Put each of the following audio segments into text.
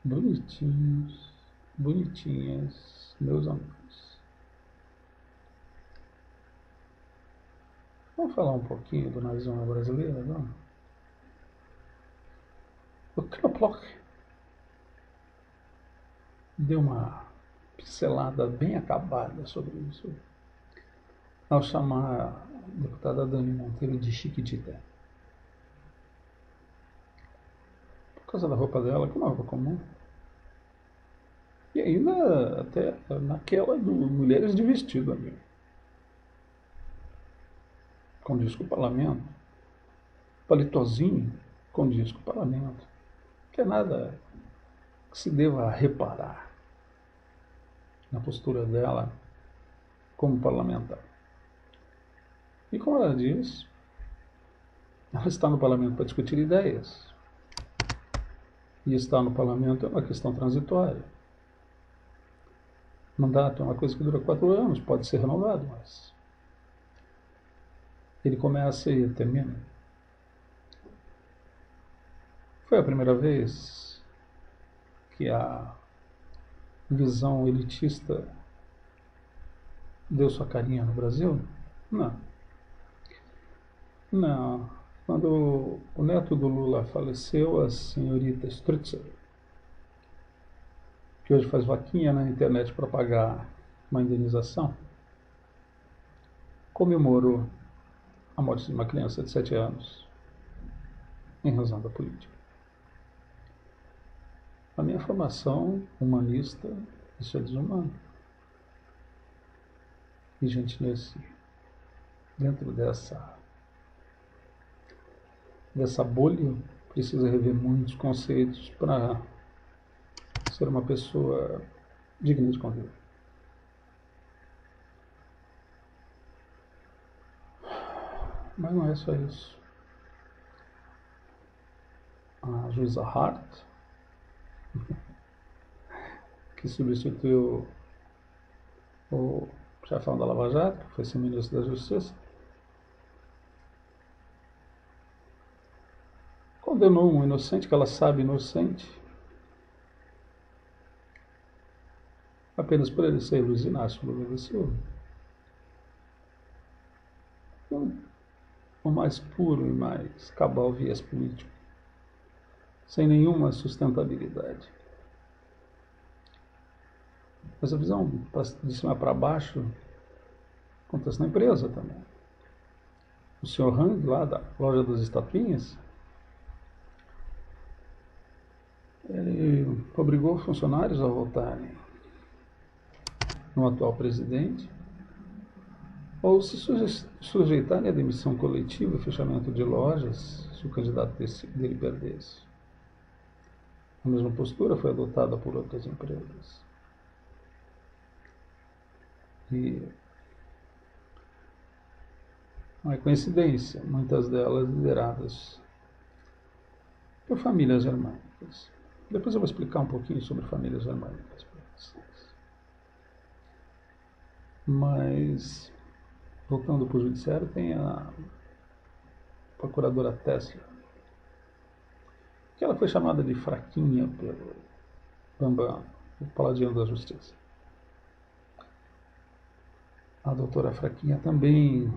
Bonitinhos, bonitinhas, meus amigos. Vamos falar um pouquinho do nazismo brasileiro, vamos? O Knoploch deu uma pincelada bem acabada sobre isso ao chamar a deputada Dani Monteiro de Chiquitita. Por causa da roupa dela, que é uma roupa comum. E ainda até naquela do Mulheres de Vestido, amigo. Condiz com o parlamento. Palitozinho condiz com o parlamento. Que é nada que se deva reparar na postura dela como parlamentar. E como ela diz, ela está no parlamento para discutir ideias. E estar no parlamento é uma questão transitória. Mandato é uma coisa que dura 4 anos, pode ser renovado, mas ele começa e termina. Foi a primeira vez que a visão elitista deu sua carinha no Brasil? Não. Não. Quando o neto do Lula faleceu, a senhorita Stritzer, que hoje faz vaquinha na internet para pagar uma indenização, comemorou a morte de uma criança de 7 anos em razão da política. A minha formação humanista, isso é desumano. E, gente, dentro dessa bolha, precisa rever muitos conceitos para ser uma pessoa digna de conviver. Mas não é só isso. A juíza Hart, que substituiu o chefão da Lava Jato, que foi ser ministro da Justiça, condenou um inocente, que ela sabe inocente, apenas por ele ser Luiz Inácio Lula da Silva. O mais puro e mais cabal viés político, sem nenhuma sustentabilidade. Mas a visão de cima para baixo acontece na empresa também. O senhor Hang, lá da loja das estatuinhas, ele obrigou funcionários a votarem no atual presidente ou se sujeitarem à demissão coletiva e fechamento de lojas se o candidato dele perdesse. A mesma postura foi adotada por outras empresas. E não é coincidência, muitas delas lideradas por famílias germânicas. Depois eu vou explicar um pouquinho sobre famílias germânicas para vocês. Mas, voltando para o judiciário, tem a procuradora Tesla, que ela foi chamada de fraquinha pelo Bambam, o paladino da justiça. A doutora Fraquinha também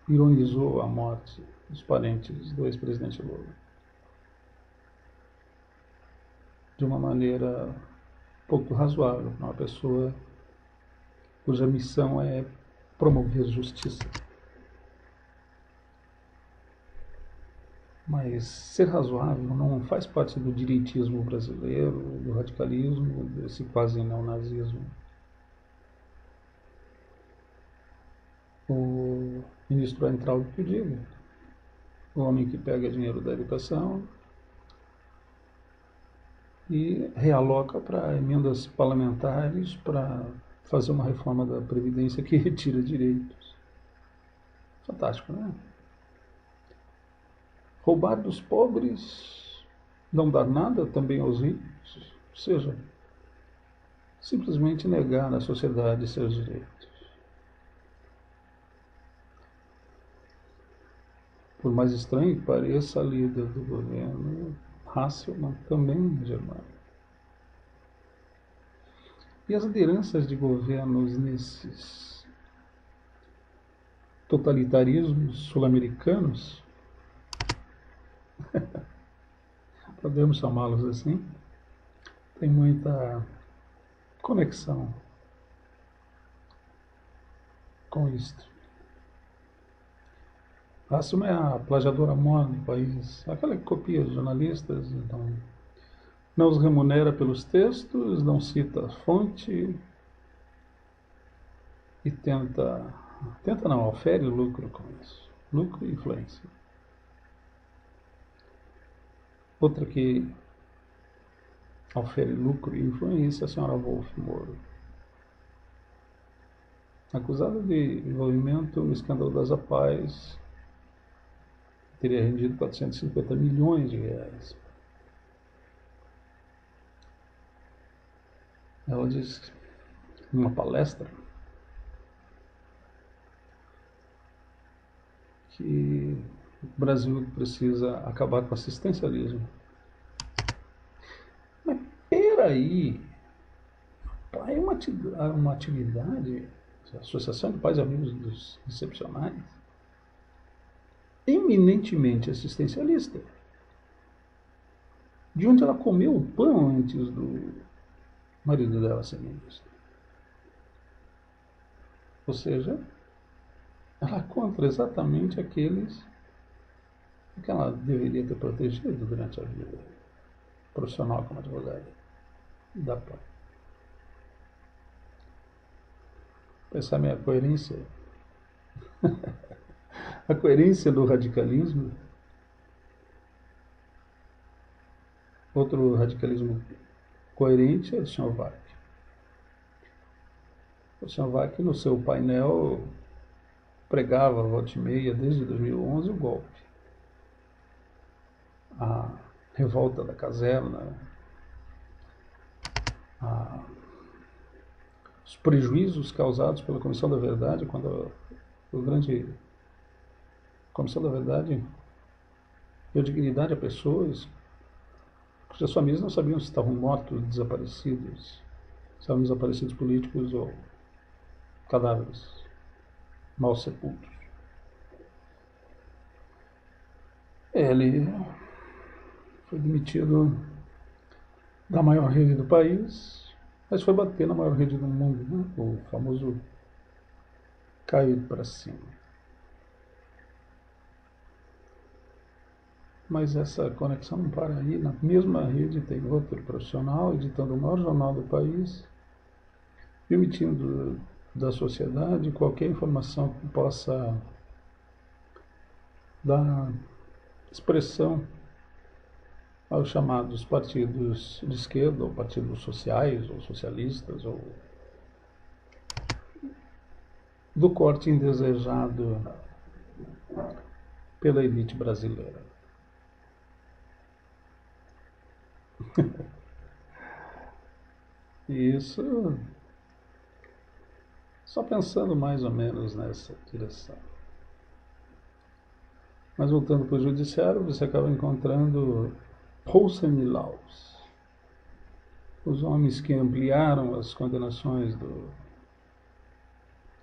ironizou a morte dos parentes do ex-presidente Lula de uma maneira pouco razoável, uma pessoa cuja missão é promover justiça. Mas ser razoável não faz parte do direitismo brasileiro, do radicalismo, desse quase neonazismo. O ministro Weintraub que o diga, o homem que pega dinheiro da educação e realoca para emendas parlamentares para fazer uma reforma da Previdência que retira direitos. Fantástico, né? Roubar dos pobres, não dar nada também aos ricos, ou seja, simplesmente negar à sociedade seus direitos. Por mais estranho que pareça, a líder do governo, Hasselmann, também germânico. E as lideranças de governos nesses totalitarismos sul-americanos, podemos chamá-los assim, tem muita conexão com isto. A Dilma é a plagiadora maior do país, aquela que copia os jornalistas, então não os remunera pelos textos, não cita a fonte e tenta não, ofere lucro com isso, lucro e influência. Outra que ofere lucro e influência é a senhora Wolf Moro, acusada de envolvimento no escândalo das APAES, teria rendido 450 milhões de reais. Ela disse numa palestra que o Brasil precisa acabar com o assistencialismo. Mas peraí, é uma atividade, a Associação de Pais e Amigos dos Excepcionais, eminentemente assistencialista. De onde ela comeu o pão antes do marido dela ser ministro. Ou seja, ela é contra exatamente aqueles que ela deveria ter protegido durante a vida profissional como advogada. Dá para pensar minha coerência. A coerência do radicalismo. Outro radicalismo coerente é o Sr. Vac. O Sr. Vac, no seu painel, pregava volta e meia, desde 2011, o golpe. A revolta da caserna, os prejuízos causados pela Comissão da Verdade, quando o grande Comissão da Verdade deu dignidade a pessoas cujas famílias não sabiam se estavam mortos, desaparecidos, se estavam desaparecidos políticos ou cadáveres mal sepultos. Ele foi demitido da maior rede do país, mas foi bater na maior rede do mundo, né? O famoso cair para cima. Mas essa conexão não para aí. Na mesma rede tem outro profissional editando o maior jornal do país, emitindo da sociedade qualquer informação que possa dar expressão aos chamados partidos de esquerda, ou partidos sociais, ou socialistas, ou do corte indesejado pela elite brasileira. E isso, só pensando mais ou menos nessa direção. Mas voltando para o judiciário, você acaba encontrando Poulsen e Laus, os homens que ampliaram as condenações do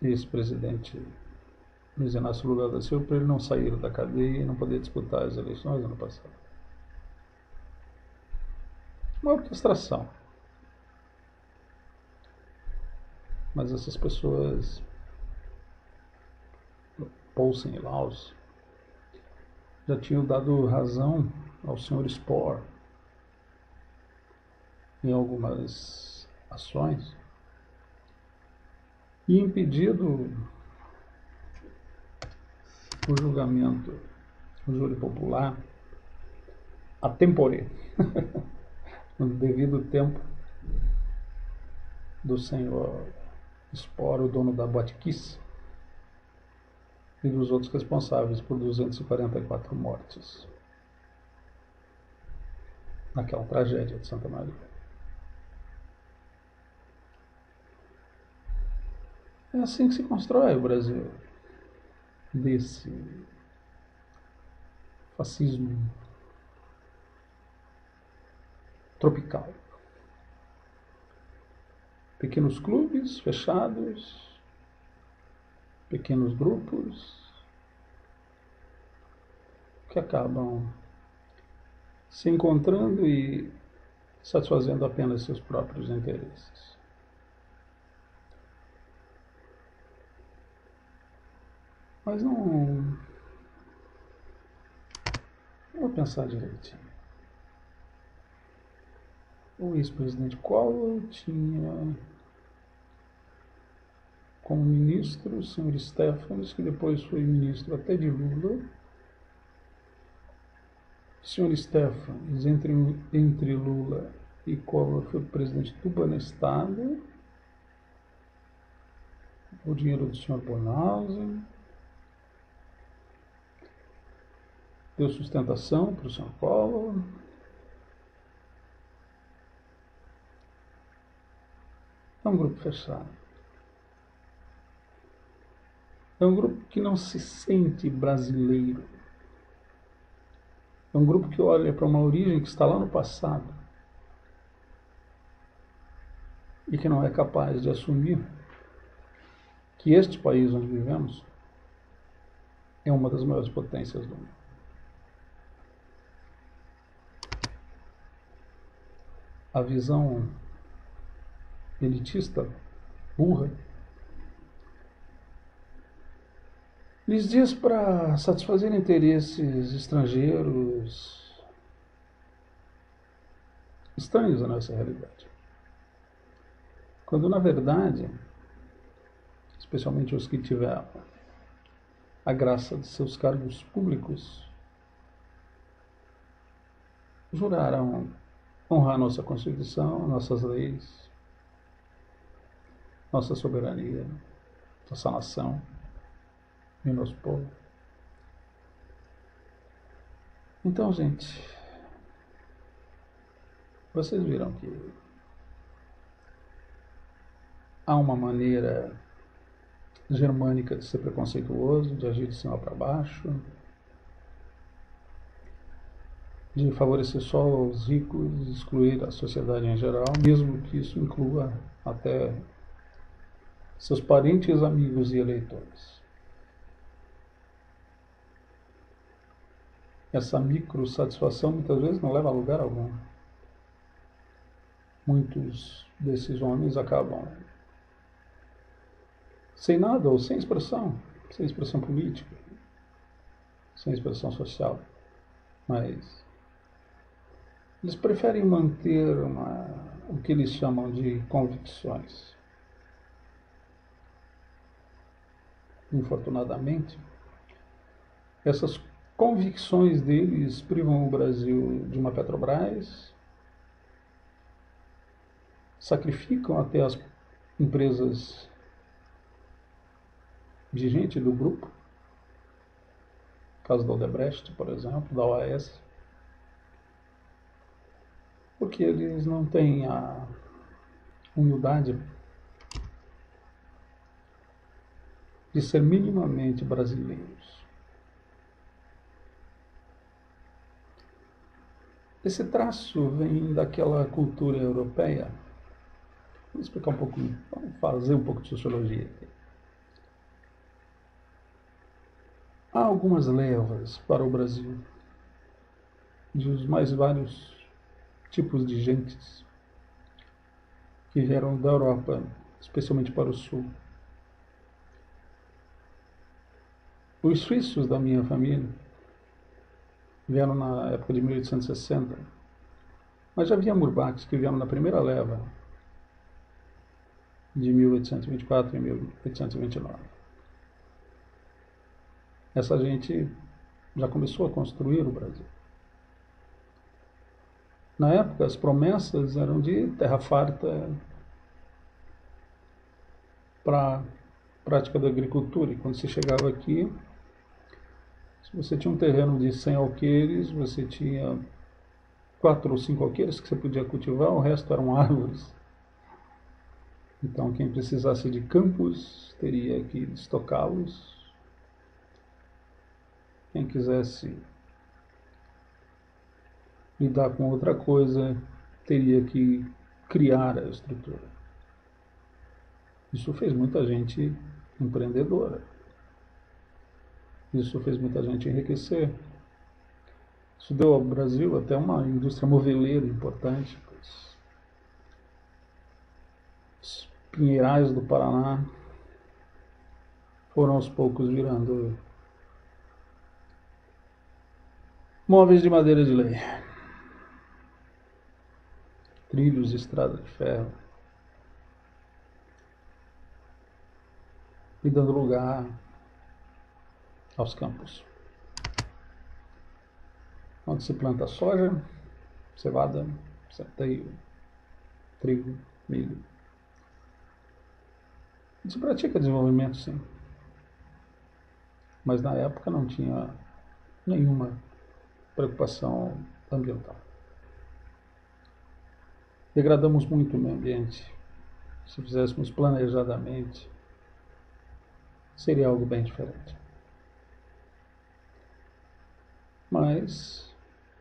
ex-presidente Luiz Inácio Lula da Silva para ele não sair da cadeia e não poder disputar as eleições no ano passado. Uma orquestração. Mas essas pessoas, Poulsen e Laus, já tinham dado razão ao senhor Spohr em algumas ações e impedido o julgamento, o júri popular, a tempore, no devido tempo do senhor Spohr, o dono da Botkiss, e dos outros responsáveis por 244 mortes naquela tragédia de Santa Maria. É assim que se constrói o Brasil, desse fascismo tropical. pequenos clubes fechados, pequenos grupos que acabam se encontrando e satisfazendo apenas seus próprios interesses. Mas não. Vou pensar direitinho. O ex-presidente Collor tinha como ministro o senhor Stefanos, que depois foi ministro até de Lula. O senhor Stefanos, entre Lula e Collor, foi presidente do Banestado. O dinheiro do senhor Bonalza. Deu sustentação para o senhor Collor. É um grupo fechado. É um grupo que não se sente brasileiro. É um grupo que olha para uma origem que está lá no passado e que não é capaz de assumir que este país onde vivemos é uma das maiores potências do mundo. A visão elitista, burra, lhes diz para satisfazer interesses estrangeiros estranhos à nossa realidade. Quando, na verdade, especialmente os que tiveram a graça de seus cargos públicos, juraram honrar nossa Constituição, nossas leis, nossa soberania, nossa nação e nosso povo. Então, gente, vocês viram que há uma maneira germânica de ser preconceituoso, de agir de cima para baixo, de favorecer só os ricos, excluir a sociedade em geral, mesmo que isso inclua até seus parentes, amigos e eleitores. Essa microsatisfação muitas vezes não leva a lugar algum. Muitos desses homens acabam sem nada ou sem expressão política, sem expressão social, mas eles preferem manter o que eles chamam de convicções. Infortunadamente, essas convicções deles privam o Brasil de uma Petrobras, sacrificam até as empresas de gente do grupo, caso da Odebrecht, por exemplo, da OAS, porque eles não têm a humildade de ser minimamente brasileiros. Esse traço vem daquela cultura europeia. Vou explicar um pouco, vamos fazer um pouco de sociologia aqui. Há algumas levas para o Brasil de os mais vários tipos de gentes que vieram da Europa, especialmente para o sul. Os suíços da minha família vieram na época de 1860, mas já havia murbachs que vieram na primeira leva de 1824 e 1829. Essa gente já começou a construir o Brasil. Na época, as promessas eram de terra farta para a prática da agricultura. E quando você chegava aqui, se você tinha um terreno de 100 alqueires, você tinha 4 ou 5 alqueires que você podia cultivar, o resto eram árvores. Então, quem precisasse de campos teria que estocá-los. Quem quisesse lidar com outra coisa teria que criar a estrutura. Isso fez muita gente empreendedora. Isso fez muita gente enriquecer. Isso deu ao Brasil até uma indústria moveleira importante. Os pinheirais do Paraná foram aos poucos virando móveis de madeira de lei, trilhos de estrada de ferro, e dando lugar aos campos, onde se planta soja, cevada, centeio, trigo, milho. Se pratica desenvolvimento, sim, mas na época não tinha nenhuma preocupação ambiental. Degradamos muito o meio ambiente. Se fizéssemos planejadamente, seria algo bem diferente. Mas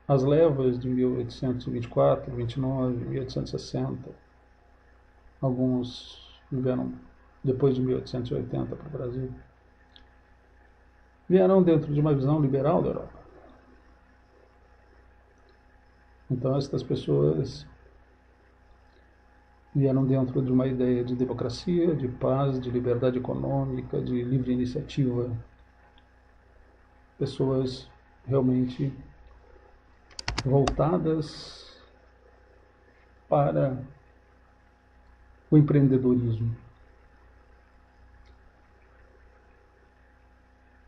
as levas de 1824, 29, 1860, alguns vieram depois de 1880 para o Brasil, vieram dentro de uma visão liberal da Europa. Então estas pessoas vieram dentro de uma ideia de democracia, de paz, de liberdade econômica, de livre iniciativa. Pessoas realmente voltadas para o empreendedorismo.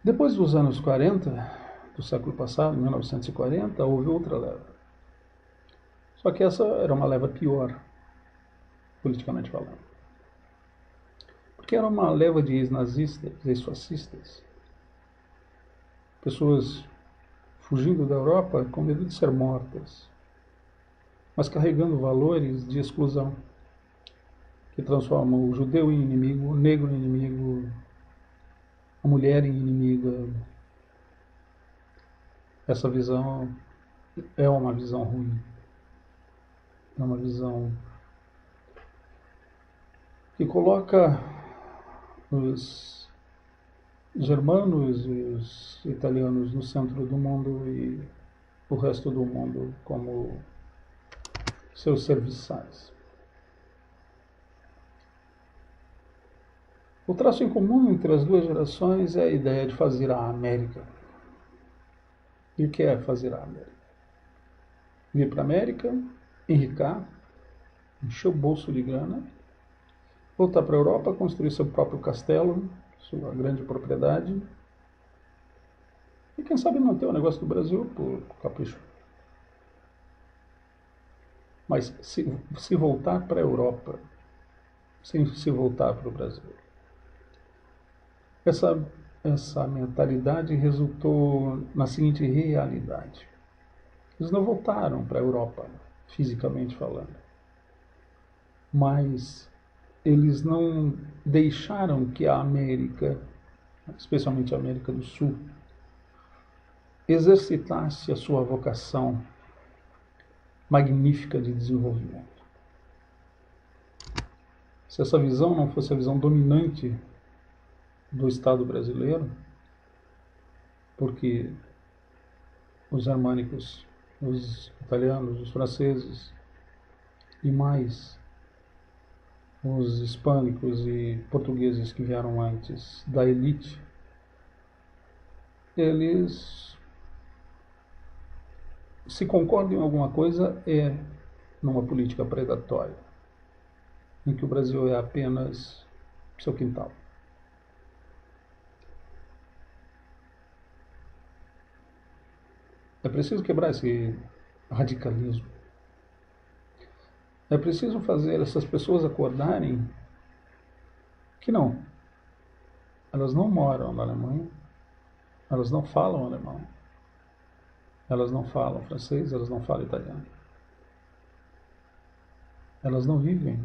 Depois dos anos 40, do século passado, 1940, houve outra leva. Só que essa era uma leva pior, politicamente falando. Porque era uma leva de ex-nazistas, ex-fascistas, pessoas fugindo da Europa com medo de ser mortas, mas carregando valores de exclusão, que transformam o judeu em inimigo, o negro em inimigo, a mulher em inimiga. Essa visão é uma visão ruim. É uma visão que coloca os germanos e os italianos no centro do mundo e o resto do mundo como seus serviçais. O traço em comum entre as duas gerações é a ideia de fazer a América. E o que é fazer a América? Vir para a América, enricar, encher o bolso de grana, voltar para a Europa, construir seu próprio castelo, sua grande propriedade, e quem sabe manter o negócio do Brasil por capricho. Mas se voltar para a Europa, sem se voltar para o Brasil. Essa mentalidade resultou na seguinte realidade. Eles não voltaram para a Europa, fisicamente falando. Mas eles não deixaram que a América, especialmente a América do Sul, exercitasse a sua vocação magnífica de desenvolvimento. Se essa visão não fosse a visão dominante do Estado brasileiro, porque os germânicos, os italianos, os franceses e mais os hispânicos e portugueses que vieram antes da elite, eles, se concordam em alguma coisa, é numa política predatória, em que o Brasil é apenas seu quintal. É preciso quebrar esse radicalismo. É preciso fazer essas pessoas acordarem que não. Elas não moram na Alemanha, elas não falam alemão, elas não falam francês, elas não falam italiano. Elas não vivem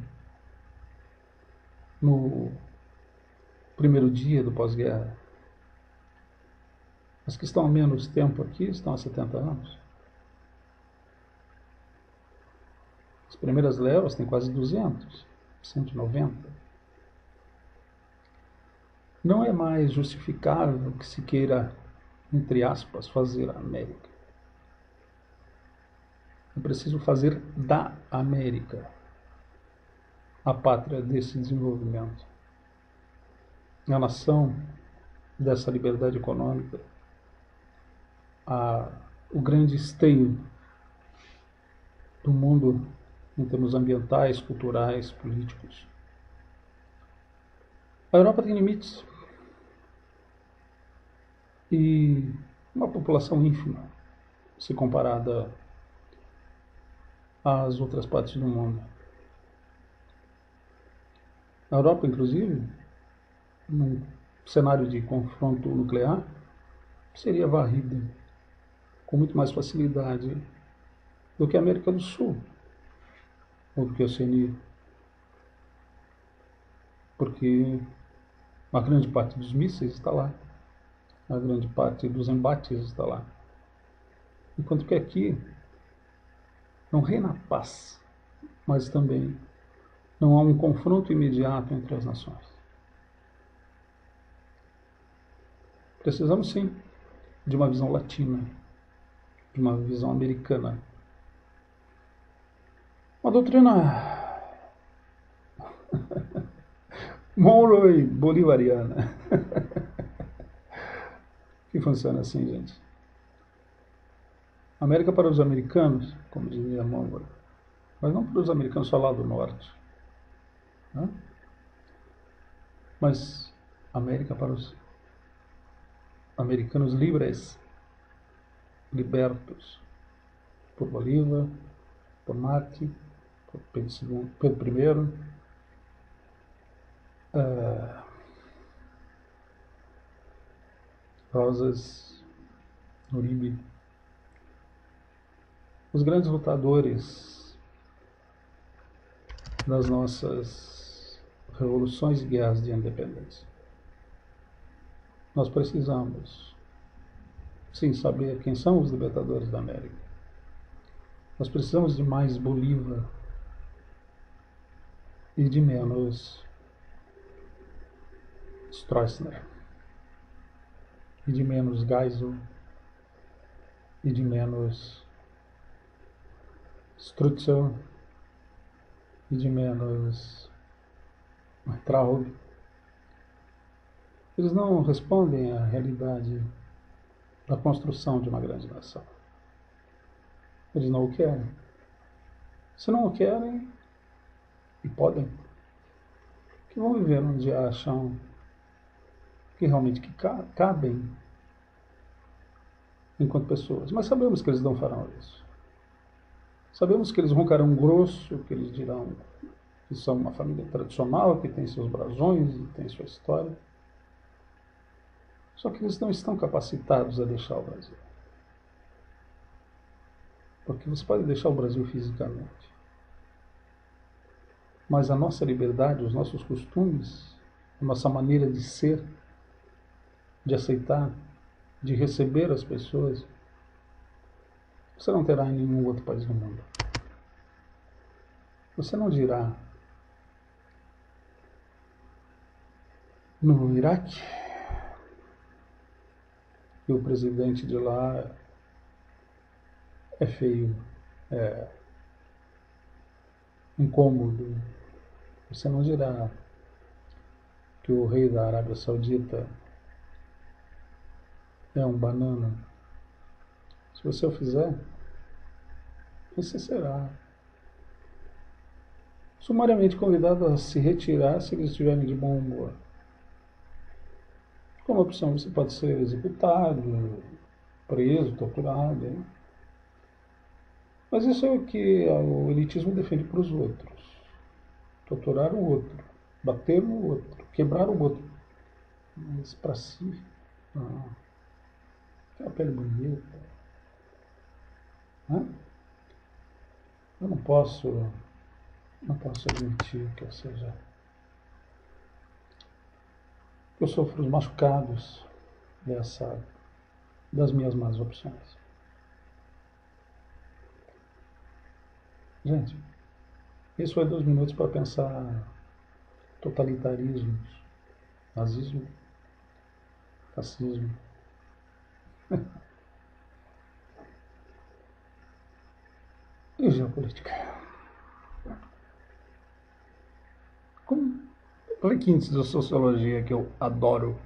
no primeiro dia do pós-guerra. As que estão há menos tempo aqui estão há 70 anos. As primeiras levas têm quase 200, 190. Não é mais justificável que se queira, entre aspas, fazer a América. É preciso fazer da América a pátria desse desenvolvimento, a nação dessa liberdade econômica, o grande esteio do mundo em termos ambientais, culturais, políticos. A Europa tem limites e uma população ínfima se comparada às outras partes do mundo. A Europa, inclusive, num cenário de confronto nuclear, seria varrida com muito mais facilidade do que a América do Sul ou do que a Oceania, porque uma grande parte dos mísseis está lá, a grande parte dos embates está lá. Enquanto que aqui não reina a paz, mas também não há um confronto imediato entre as nações. Precisamos sim de uma visão latina, de uma visão americana. Uma doutrina Monroe bolivariana, que funciona assim, gente. América para os americanos, como dizia Monroe, mas não para os americanos só lá do norte, né? Mas América para os americanos livres, libertos por Bolívar, por Martí, por Pedro I, Rosas, Uribe, os grandes lutadores das nossas revoluções e guerras de independência. Nós precisamos, sim, saber quem são os libertadores da América. Nós precisamos de mais Bolívar e de menos Stroessner, e de menos Geisel, e de menos Strutzel, e de menos Traub. Eles não respondem à realidade da construção de uma grande nação. Eles não o querem. Se não o querem, e podem, que vão viver onde acham que realmente cabem enquanto pessoas. Mas sabemos que eles não farão isso. Sabemos que eles roncarão grosso, que eles dirão que são uma família tradicional, que tem seus brasões e tem sua história. Só que eles não estão capacitados a deixar o Brasil. Porque você pode deixar o Brasil fisicamente, mas a nossa liberdade, os nossos costumes, a nossa maneira de ser, de aceitar, de receber as pessoas, você não terá em nenhum outro país do mundo. Você não dirá no Iraque que o presidente de lá é feio, é incômodo. Você não dirá que o rei da Arábia Saudita é um banana. Se você o fizer, você será sumariamente convidado a se retirar se eles estiverem de bom humor. Como opção, você pode ser executado, preso, torturado. Hein? Mas isso é o que o elitismo defende para os outros. Torturar o outro, bater no outro, quebrar o outro. Mas para si, não. Tem a pele bonita. Né? Eu não posso admitir que eu sofro os machucados das minhas más opções. Gente, isso foi 2 minutos para pensar totalitarismos, nazismo racismo. E geopolítica. Olha que índice de sociologia que eu adoro.